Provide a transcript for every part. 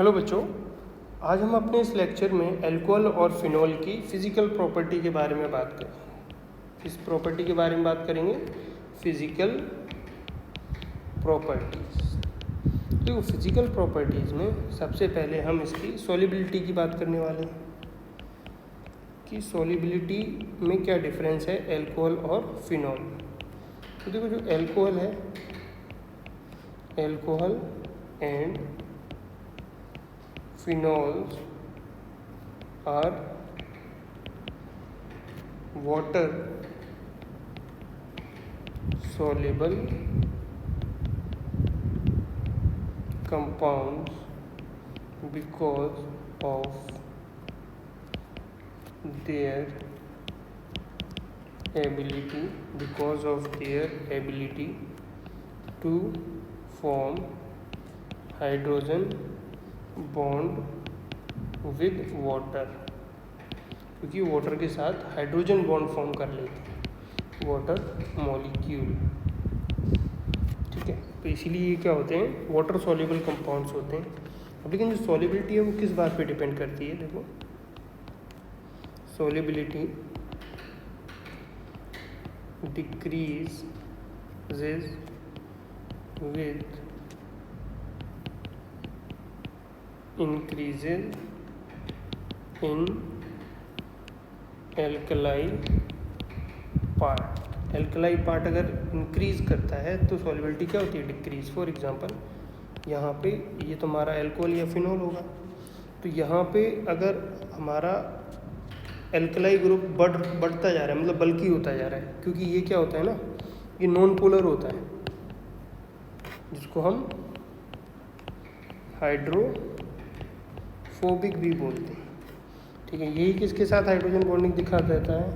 Hello बच्चों, आज हम अपने इस लेक्चर में अल्कोहल और फिनॉल की फिज़िकल प्रॉपर्टी के बारे में बात करेंगे। किस प्रॉपर्टी के बारे में बात करेंगे? Physical properties. देखो, फिज़िकल प्रॉपर्टीज़ में सबसे पहले हम इसकी सॉल्युबिलिटी की बात करने वाले हैं कि सॉल्युबिलिटी में क्या डिफरेंस है अल्कोहल और फिनॉल में। तो देखो, जो अल्कोहल है, alcohol and phenols are water soluble compounds because of their ability to form hydrogen bond with water, क्योंकि वाटर के साथ हाइड्रोजन बॉन्ड फॉर्म कर लेते हैं वाटर मॉलिक्यूल। ठीक है, तो इसीलिए ये क्या होते हैं, वाटर सॉल्युबल कंपाउंड्स होते हैं। अब लेकिन जो सॉल्युबिलिटी है वो किस बात पे डिपेंड करती है? देखो, solubility decrease with increases in alkali part। alkali part अगर इंक्रीज करता है तो सॉल्युबिलिटी क्या होती है? डिक्रीज। फॉर एग्जांपल, यहाँ पे ये तो हमारा अल्कोहल या फिनॉल होगा, तो यहाँ पे अगर हमारा एल्कलाई ग्रुप बढ़ता जा रहा है, मतलब बल्कि होता जा रहा है, क्योंकि ये क्या होता है ना, ये नॉन पोलर होता है, जिसको हम हाइड्रोफोबिक भी बोलते हैं। ठीक है, यही किसके साथ हाइड्रोजन बॉन्डिंग दिखा देता है?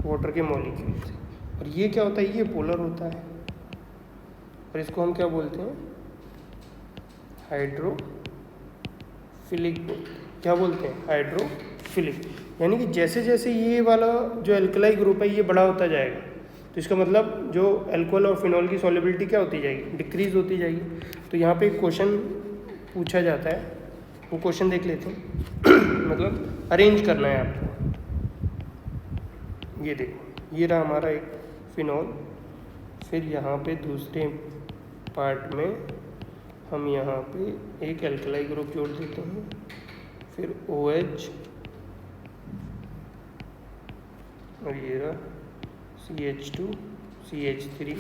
वाटर के मॉलिक्यूल से। और ये क्या होता है? ये पोलर होता है, और इसको हम क्या बोलते हैं? हाइड्रोफिलिक बोलते हैं। क्या बोलते हैं? हाइड्रोफिलिक। यानी कि जैसे जैसे ये वाला जो एल्कलाई ग्रुप है ये बड़ा होता जाएगा, तो इसका मतलब जो अल्कोहल और फिनॉल की सॉल्युबिलिटी क्या होती जाएगी? डिक्रीज होती जाएगी। तो यहाँ पे एक क्वेश्चन पूछा जाता है, वो क्वेश्चन देख लेते हैं। मतलब अरेंज करना है आपको। ये देखो, ये रहा हमारा एक फिनॉल, फिर यहाँ पे दूसरे पार्ट में हम यहाँ पे एक एल्कलाई ग्रुप जोड़ देते हैं, फिर OH, और ये रहा CH2 CH3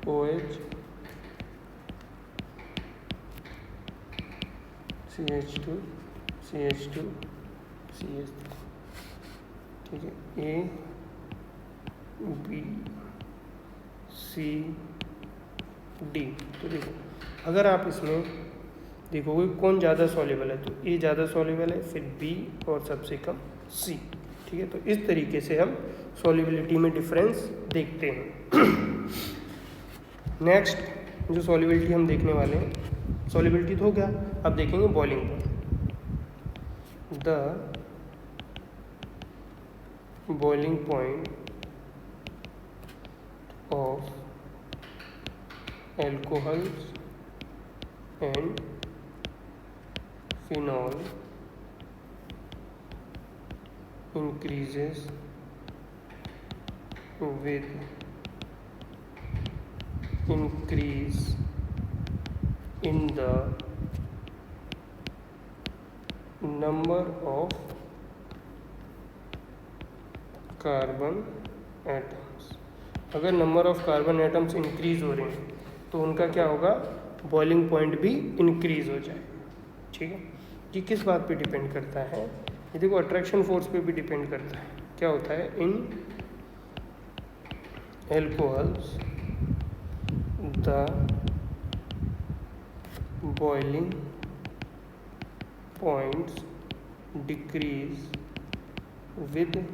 OH CH2 CH2 CH3। ठीक है, A B C D। तो देखो, अगर आप इसमें देखोगे कौन ज़्यादा सॉल्युबल है, तो A ज़्यादा सॉल्युबल है, फिर B और सबसे कम C। ठीक है, तो इस तरीके से हम सॉल्युबिलिटी में डिफरेंस देखते हैं। नेक्स्ट जो सॉल्युबिलिटी हम देखने वाले हैं, सॉल्युबिलिटी तो हो गया, अब देखेंगे boiling point. The boiling point of alcohols and phenol increases with increase in the number of carbon atoms. अगर number of carbon atoms increase हो रहे हैं तो उनका क्या होगा? बॉइलिंग पॉइंट भी इंक्रीज हो जाए। ठीक है, ये किस बात पे डिपेंड करता है? ये देखो, अट्रैक्शन फोर्स पे भी डिपेंड करता है। क्या होता है? In alcohols the boiling points decrease with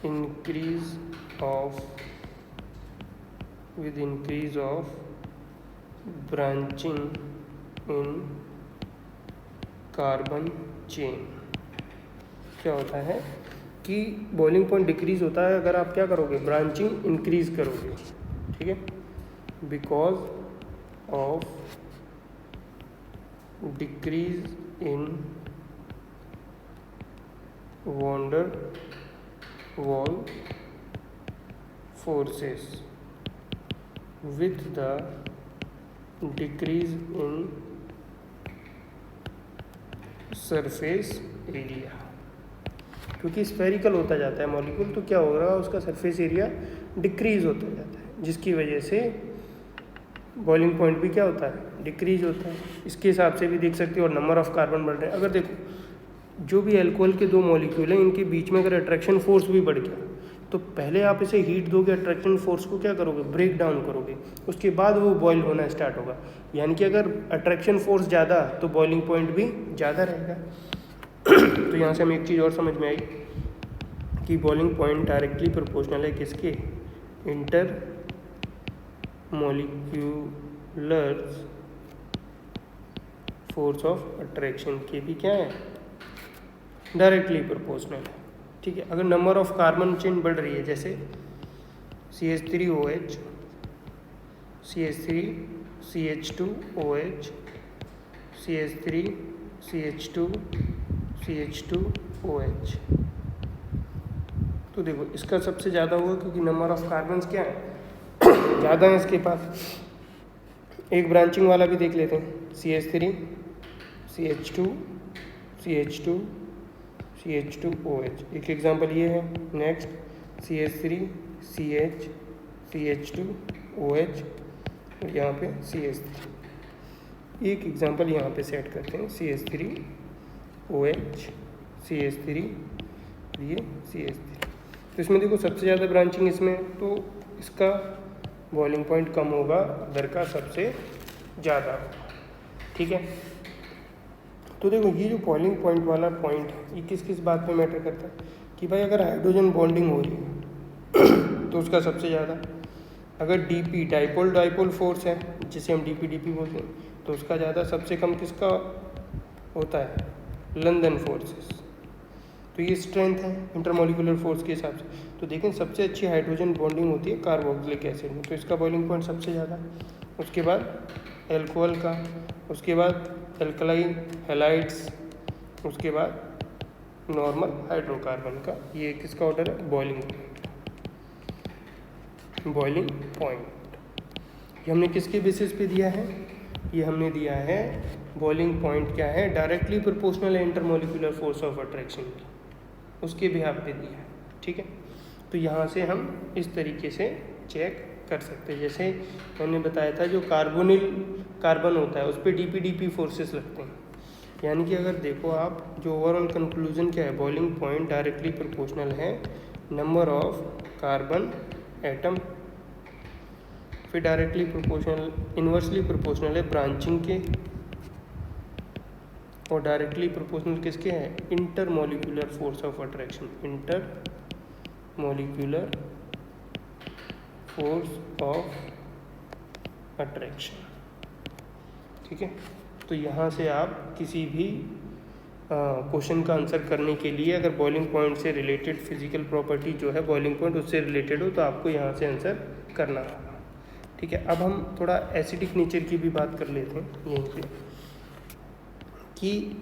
increase of branching in carbon chain। क्या होता है कि बॉइलिंग पॉइंट डिक्रीज होता है अगर आप क्या करोगे? ब्रांचिंग इंक्रीज करोगे। ठीक है, because of decrease in van der Waal forces with the decrease in surface area. क्योंकि स्फेरिकल होता जाता है मॉलिक्यूल, तो क्या हो रहा है, उसका सरफेस एरिया डिक्रीज होता जाता है, जिसकी वजह से बॉइलिंग पॉइंट भी क्या होता है, डिक्रीज होता है। इसके हिसाब से भी देख सकते हो, और नंबर ऑफ कार्बन बढ़ रहे हैं। अगर देखो जो भी अल्कोहल के दो मॉलिक्यूल हैं, इनके बीच में अगर अट्रैक्शन फोर्स भी बढ़ गया, तो पहले आप इसे हीट दोगे, अट्रैक्शन फोर्स को क्या करोगे, ब्रेक डाउन करोगे, उसके बाद वो बॉयल होना स्टार्ट होगा। यानी कि अगर अट्रैक्शन फोर्स ज़्यादा तो बॉइलिंग पॉइंट भी ज़्यादा रहेगा। तो यहाँ से हमें एक चीज़ और समझ में आई कि बॉइलिंग पॉइंट डायरेक्टली प्रोपोर्शनल है किसके, inter molecular force of attraction के भी क्या है, डायरेक्टली प्रोपोर्शनल है। ठीक है। अगर नंबर ऑफ कार्बन चेन बढ़ रही है, जैसे CH3OH, CH3 CH2OH, CH3 CH2 CH2OH, तो देखो इसका सबसे ज़्यादा हुआ क्योंकि नंबर ऑफ कार्बन्स क्या है, ज़्यादा है इसके पास। एक ब्रांचिंग वाला भी देख लेते हैं, CH3 CH2 CH2 CH2OH, एक एग्जांपल ये है। नेक्स्ट CH3 CH CH2OH, और यहाँ पे CH3। एक एग्जांपल यहाँ पे सेट करते हैं, CH3OH CH3, ये CH3। तो इसमें देखो सबसे ज़्यादा ब्रांचिंग इसमें, तो इसका बॉइलिंग पॉइंट कम होगा, अदर का सबसे ज़्यादा होगा। ठीक है। तो देखो ये जो बॉइलिंग पॉइंट वाला पॉइंट है, ये किस किस बात पे मैटर करता है कि भाई अगर हाइड्रोजन बॉन्डिंग हो रही है तो उसका सबसे ज़्यादा, अगर डीपी डाइपोल डाइपोल फोर्स है, जिसे हम डीपी बोलते हैं, तो उसका ज़्यादा। सबसे कम किसका होता है, लंदन फोर्सेस। तो ये स्ट्रेंथ है इंटरमोलिकुलर फोर्स के हिसाब से। तो देखें सबसे अच्छी हाइड्रोजन बॉन्डिंग होती है कार्बोक्सिलिक एसिड में, तो इसका बॉइलिंग पॉइंट सबसे ज़्यादा। उसके बाद एल्कोहल का, उसके बाद एल्कलाइन हैलाइड्स, उसके बाद नॉर्मल हाइड्रोकार्बन का। ये किसका ऑर्डर है, बॉइलिंग पॉइंट। ये हमने किसके बेसिस पे दिया है, ये हमने दिया है बॉइलिंग पॉइंट क्या है, डायरेक्टली प्रोपोर्शनल है इंटरमोलिकुलर फोर्स ऑफ अट्रैक्शन की, उसके बिहाफ पे दिया है। ठीक है। तो यहाँ से हम इस तरीके से चेक कर सकते हैं। जैसे मैंने बताया था, जो कार्बोनिल कार्बन होता है उस पर डीपी फोर्सेस लगते हैं। यानी कि अगर देखो आप, जो ओवरऑल कंक्लूजन क्या है, बॉइलिंग पॉइंट डायरेक्टली प्रोपोर्शनल है नंबर ऑफ कार्बन एटम, फिर डायरेक्टली प्रोपोर्शनल, इन्वर्सली प्रोपोर्शनल है ब्रांचिंग के, और डायरेक्टली प्रोपोर्शनल किसके हैं, intermolecular force of attraction, intermolecular force of attraction. ठीक है। तो यहाँ से आप किसी भी क्वेश्चन का आंसर करने के लिए, अगर बॉइलिंग पॉइंट से रिलेटेड फिजिकल प्रॉपर्टी जो है बॉइलिंग पॉइंट उससे रिलेटेड हो, तो आपको यहाँ से आंसर करना होगा। ठीक है। अब हम थोड़ा एसिडिक नेचर की भी बात कर लेते हैं यहीं पे, कि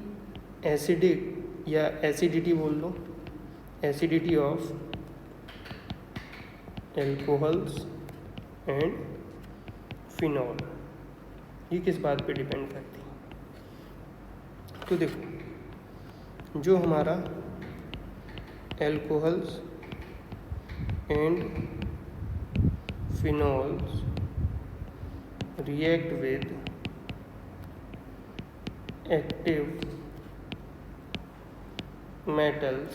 एसिडिक या एसिडिटी बोल लो, acidity of alcohols and phenol, ये किस बात पे डिपेंड करती है। तो देखो जो हमारा alcohols and phenols react with active metals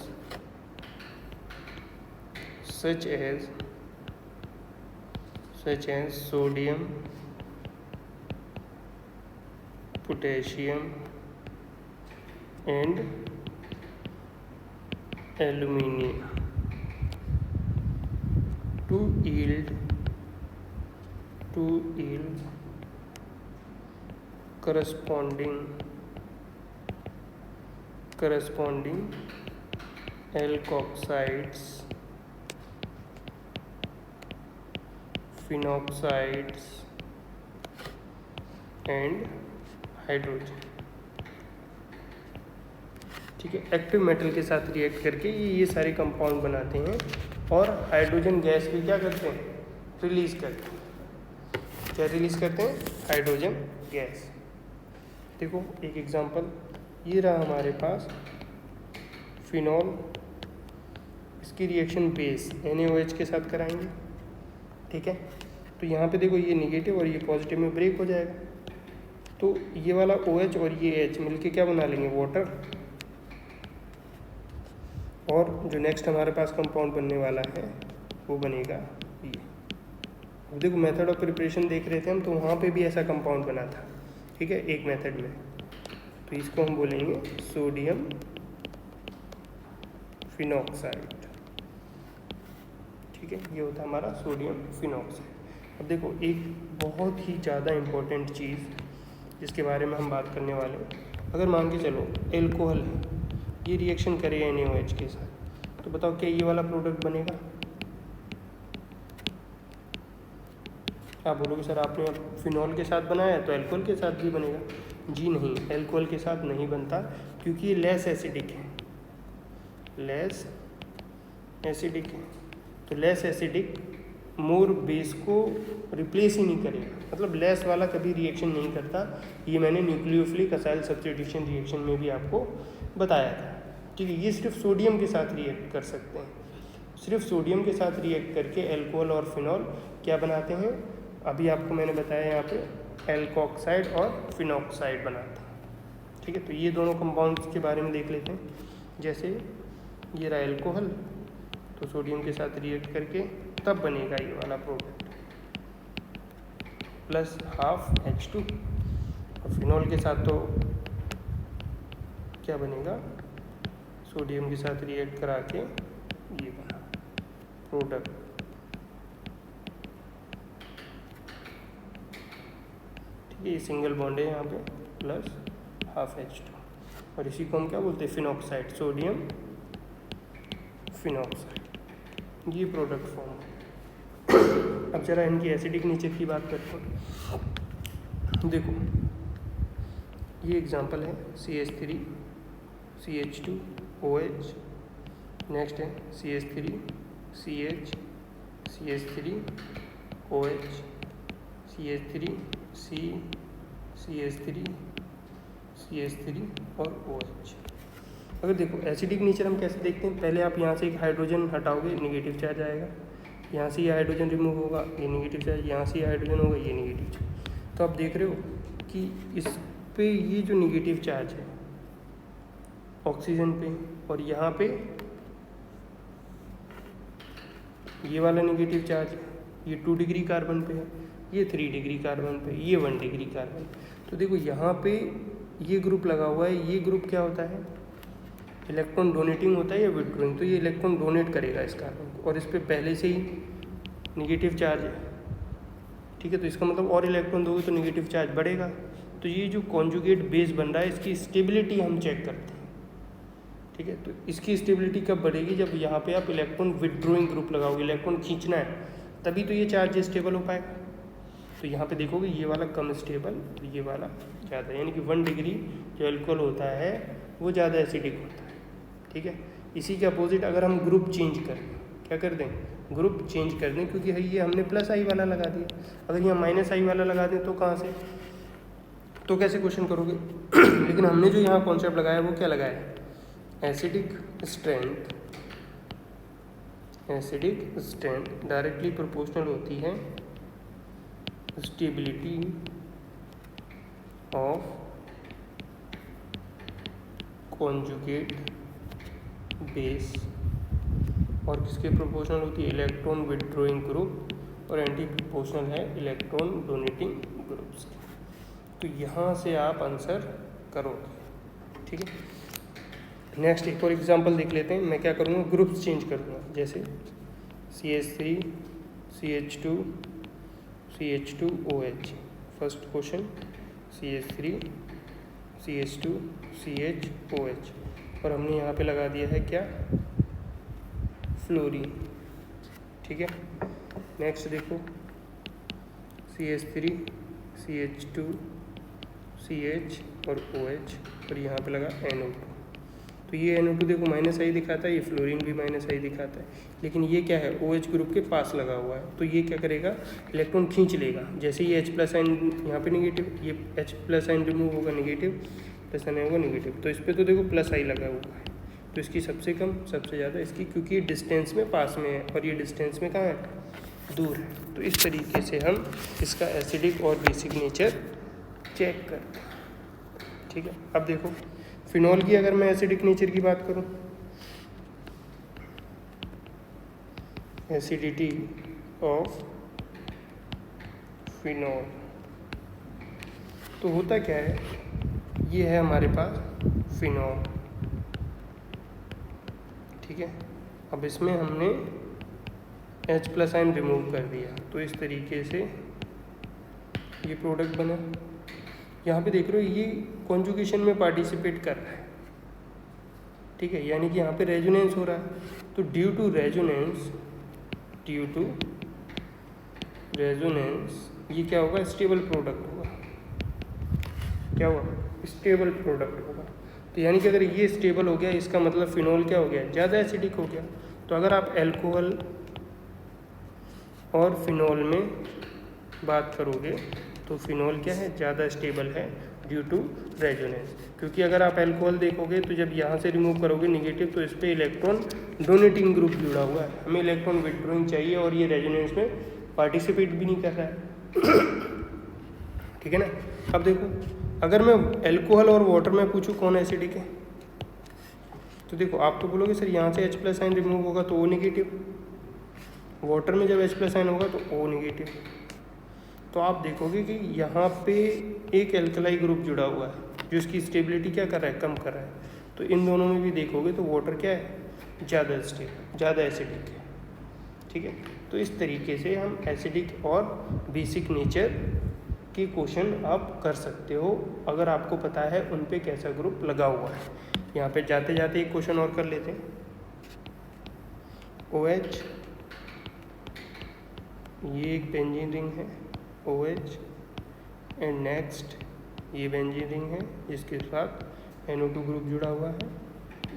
such as sodium, potassium and aluminium to yield corresponding alkoxides, phenoxides and hydrogen. ठीक है, एक्टिव मेटल के साथ रिएक्ट करके ये सारे कंपाउंड बनाते हैं और हाइड्रोजन गैस भी क्या करते हैं, रिलीज़ करते हैं। क्या रिलीज़ करते हैं, हाइड्रोजन गैस। देखो एक एग्जांपल ये रहा हमारे पास फिनॉल, इसकी रिएक्शन बेस NaOH के साथ कराएंगे, ठीक है। तो यहाँ पे देखो ये निगेटिव और ये पॉजिटिव में ब्रेक हो जाएगा, तो ये वाला OH और ये H मिलके क्या बना लेंगे, वाटर। और जो नेक्स्ट हमारे पास कंपाउंड बनने वाला है वो बनेगा ये। अब देखो मेथड ऑफ प्रिपरेशन देख रहे थे हम, तो वहाँ पे भी ऐसा कंपाउंड बना था, ठीक है, एक मेथड में। तो इसको हम बोलेंगे सोडियम फिनॉक्साइड, ठीक है, ये होता है हमारा सोडियम फिनॉक्साइड। अब देखो एक बहुत ही ज़्यादा इम्पोर्टेंट चीज़ जिसके बारे में हम बात करने वाले हैं, अगर मान के चलो एल्कोहल है, ये रिएक्शन करे NaOH के साथ, तो बताओ क्या ये वाला प्रोडक्ट बनेगा। आप बोलोगे सर आपने अब फिनॉल के साथ बनाया तो एल्कोहल के साथ भी बनेगा। जी नहीं, एल्कोहल के साथ नहीं बनता, क्योंकि ये लेस एसिडिक है, लेस एसिडिक है। तो लेस एसिडिक मोर बेस को रिप्लेस ही नहीं करेगा, मतलब लेस वाला कभी रिएक्शन नहीं करता। ये मैंने न्यूक्लियोफिलिक असाइल सब्स्टिट्यूशन रिएक्शन में भी आपको बताया था, ठीक है। ये सिर्फ सोडियम के साथ रिएक्ट कर सकते हैं, सिर्फ सोडियम के साथ रिएक्ट करके एल्कोहल और फिनॉल क्या बनाते हैं, अभी आपको मैंने बताया यहाँ पे एल्कोक्साइड और फिनॉक्साइड बनाते हैं, ठीक है। तो ये दोनों कंपाउंड्स के बारे में देख लेते हैं। जैसे ये रहा एल्कोहल, तो सोडियम के साथ रिएक्ट करके तब बनेगा ये वाला प्रोडक्ट प्लस हाफ H2, और फिनॉल के साथ तो क्या बनेगा, सोडियम के साथ रिएक्ट करा के ये बना प्रोडक्ट, ठीक है। ये सिंगल बॉन्ड है यहाँ पे प्लस हाफ H2, और इसी को हम क्या बोलते हैं, फिनॉक्साइड, सोडियम फिनॉक्साइड, ये प्रोडक्ट फॉर्म। अब जरा इनकी एसिडिक नेचर की बात करते हैं। देखो ये एग्जांपल है CH3 CH2 OH, नेक्स्ट है CH3 CH CH3 OH CH3 C CH3 CH3 और OH। अगर देखो एसिडिक नेचर हम कैसे देखते हैं, पहले आप यहाँ से एक हाइड्रोजन हटाओगे, नेगेटिव चार्ज आएगा, यहाँ से ये हाइड्रोजन रिमूव होगा, ये नेगेटिव चार्ज, यहाँ से ये हाइड्रोजन होगा, ये नेगेटिव चार्ज। तो आप देख रहे हो कि इस पे ये जो नेगेटिव चार्ज है ऑक्सीजन पे, और यहाँ पे ये वाला नेगेटिव चार्ज है, ये 2 डिग्री कार्बन पे है, ये 3 डिग्री कार्बन पे, ये 1 डिग्री कार्बन। तो देखो यहाँ पे ये ग्रुप लगा हुआ है, ये ग्रुप क्या होता है, इलेक्ट्रॉन डोनेटिंग होता है या विड्रॉइंग। तो ये इलेक्ट्रॉन डोनेट करेगा इस कार्बन को, और इस पर पहले से ही नेगेटिव चार्ज है, ठीक है। तो इसका मतलब और इलेक्ट्रॉन दोगे तो नेगेटिव चार्ज बढ़ेगा। तो ये जो कॉन्जुगेट बेस बन रहा है, इसकी स्टेबिलिटी हम चेक करते हैं, ठीक है। तो इसकी स्टेबिलिटी कब बढ़ेगी, जब यहाँ पे आप इलेक्ट्रॉन विड्रॉइंग ग्रुप लगाओगे, इलेक्ट्रॉन खींचना है, तभी तो ये चार्ज स्टेबल हो पाएगा। तो यहाँ पे देखोगे ये वाला कम स्टेबल, ये वाला ज़्यादा, यानी कि 1 डिग्री जो अल्कोहल होता है वो ज़्यादा एसिडिक होता है, ठीक है। इसी के अपोजिट अगर हम ग्रुप चेंज कर दें, क्या कर दें, ग्रुप चेंज कर दें, क्योंकि ये हमने प्लस आई वाला लगा दिया, अगर यहाँ माइनस आई वाला लगा दें तो कहाँ से, तो कैसे क्वेश्चन करोगे। लेकिन हमने जो यहाँ कॉन्सेप्ट लगाया वो क्या लगाया, acidic strength, acidic strength directly proportional होती है स्टेबिलिटी ऑफ कॉन्जुगेट बेस, और किसके प्रोपोर्शनल होती है, इलेक्ट्रॉन विड्रॉइंग ग्रुप, और एंटी प्रोपोर्शनल है इलेक्ट्रॉन डोनेटिंग ग्रुप्स। तो यहाँ से आप आंसर करोगे, ठीक है। नेक्स्ट एक और एग्जांपल देख लेते हैं। मैं क्या करूँगा, ग्रुप्स चेंज कर दूँगा, जैसे CH3 CH2 CH2 OH। First question CH3 CH2 CH OH, और हमने यहाँ पे लगा दिया है क्या, फ्लोरीन, ठीक है। नेक्स्ट देखो CH3 CH2 CH और OH, और यहाँ पे लगा NO2। तो ये NO2 देखो -I दिखाता है, ये फ्लोरीन भी -I दिखाता है, लेकिन ये क्या है OH ग्रुप के पास लगा हुआ है, तो ये क्या करेगा, इलेक्ट्रॉन खींच लेगा। जैसे ये H+ आयन यहाँ पे निगेटिव, ये H+ आयन रिमूव होगा, नेगेटिव प्लस आयन होगा नेगेटिव, तो इस पर तो देखो +I लगा हुआ है, तो इसकी सबसे कम सबसे ज़्यादा इसकी, क्योंकि ये डिस्टेंस में पास में है और ये डिस्टेंस में कहाँ है, दूर है। तो इस तरीके से हम इसका एसिडिक और बेसिक नेचर चेक करते हैं। ठीक है, अब देखो फिनॉल की अगर मैं एसिडिक नेचर की बात करूं, एसिडिटी ऑफ फिनॉल, तो होता क्या है, ये है हमारे पास फिनॉल। ठीक है, अब इसमें हमने H+ आयन रिमूव कर दिया, तो इस तरीके से ये प्रोडक्ट बना। यहाँ पे देख रहे हो ये कॉन्जुगेशन में पार्टिसिपेट कर रहा है। ठीक है, यानी कि यहाँ पे रेजोनेंस हो रहा है, तो ड्यू टू रेजोनेंस ये क्या होगा, स्टेबल प्रोडक्ट होगा। क्या हुआ, स्टेबल प्रोडक्ट होगा। तो यानी कि अगर ये स्टेबल हो गया, इसका मतलब फिनॉल क्या हो गया, ज़्यादा एसिडिक हो गया। तो अगर आप अल्कोहल और फिनॉल में बात करोगे तो फिनॉल क्या है, ज़्यादा स्टेबल है ड्यू टू रेजोनेंस। क्योंकि अगर आप अल्कोहल देखोगे तो जब यहाँ से रिमूव करोगे निगेटिव, तो इस पर इलेक्ट्रॉन डोनेटिंग ग्रुप जुड़ा हुआ है, हमें इलेक्ट्रॉन विड्रॉइंग चाहिए और ये रेजोनेंस में पार्टिसिपेट भी नहीं कर रहा है। ठीक है ना। अब देखो अगर मैं अल्कोहल और वाटर में पूछूं कौन एसिडिक है, तो देखो आप तो बोलोगे सर यहाँ से H+ आयन रिमूव होगा तो O नेगेटिव, वाटर में जब H+ आयन होगा तो O नेगेटिव। तो आप देखोगे कि यहाँ पे एक एल्कलाई ग्रुप जुड़ा हुआ है जो इसकी स्टेबिलिटी क्या कर रहा है, कम कर रहा है। तो इन दोनों में भी देखोगे तो वाटर क्या है, ज़्यादा स्टेबल, ज़्यादा एसिडिक है। ठीक है, तो इस तरीके से हम एसिडिक और बेसिक नेचर के क्वेश्चन आप कर सकते हो अगर आपको पता है उन पे कैसा ग्रुप लगा हुआ है। यहाँ पे जाते जाते एक क्वेश्चन और कर लेते हैं। OH, ये एक बेंजीन रिंग है OH, एंड नेक्स्ट ये बेंजीन रिंग है जिसके साथ NO2 ग्रुप जुड़ा हुआ है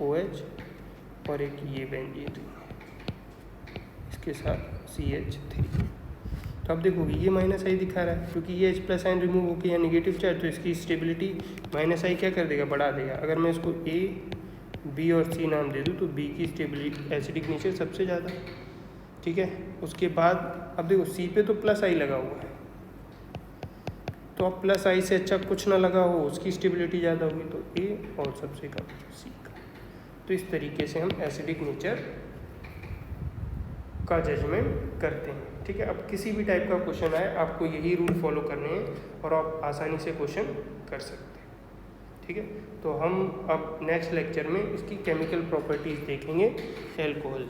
OH, और एक ये बेंजीन रिंग है इसके साथ CH3। तो अब देखोगे ये -I दिखा रहा है क्योंकि ये H+ आयन रिमूव होकर या नेगेटिव चार्ज, तो इसकी स्टेबिलिटी -I क्या कर देगा, बढ़ा देगा। अगर मैं इसको A, B और C नाम दे दूँ तो B की स्टेबिलिटी एसिडिक नेचर सबसे ज़्यादा। ठीक है, उसके बाद अब देखो C पे तो +I लगा हुआ है, तो अब +I से अच्छा कुछ ना लगा हो उसकी स्टेबिलिटी ज़्यादा होगी, तो A और सबसे कम C का। तो इस तरीके से हम एसिडिक नेचर का जजमेंट करते हैं। ठीक है, अब किसी भी टाइप का क्वेश्चन आए आपको यही रूल फॉलो करने हैं और आप आसानी से क्वेश्चन कर सकते हैं। ठीक है, तो हम अब नेक्स्ट लेक्चर में इसकी केमिकल प्रॉपर्टीज़ देखेंगे अल्कोहल।